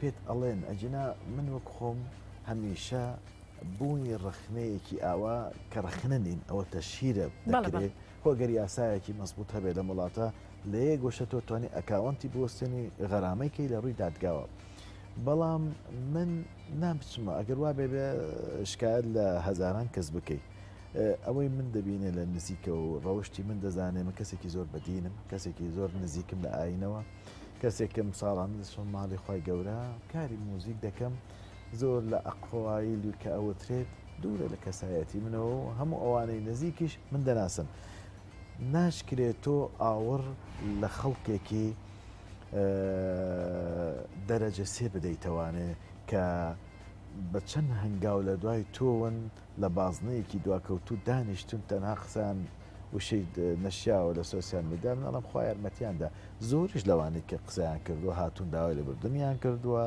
پێت ئەڵێن ئەجنا من وەک خۆم هەمیشە بوونی ڕخنەیەکی ئاوا کە ڕخنە نین ئەوە تەشیرە دەکرێت هۆگەری یاسایەکی مەزبوط هەبێت لە وڵاتە لە یە گۆشە تۆ توانی ئەکاونتی بوەستێنی غەرامەیکەی لە ڕووی دادگاوە. بەڵام من نامچمە ئەگەر وا بێ شکایەت لە هەزاران کەس بکەیت. ئەوەی من دەبینێ لە نزیکە و ڕەوشی من دەزانێ من کەسێکی زۆر بەدینم، کەسێکی زۆر نزیکم لە ئاینەوە، کەسێکم ساڵان دەچۆن ماڵی خۆی گەورە، کاری موزیک دەکەم، زۆر لە ئەقوایی کە ئەوەترێت دوورە لە کەسایەتی منەوە و هەموو ئەوانەی نزیکیش من دەناسم. ناشکرێت تۆ ئاوڕ لە خەڵکێکی دەرەجە سێ بدەیتەوانێ کە بە چەند هەنگاو لە دوای تۆون لە بازنەیەکی دواکەوتو دانیشتون تەنها قسان وشەی نەشیاوە لە سۆسیال میدیا منەڵم خوا یارمەتیاندا زۆریش لەوانەیە کە قسەیان کردووە هاتوون داوای لەبردنیان کردووە.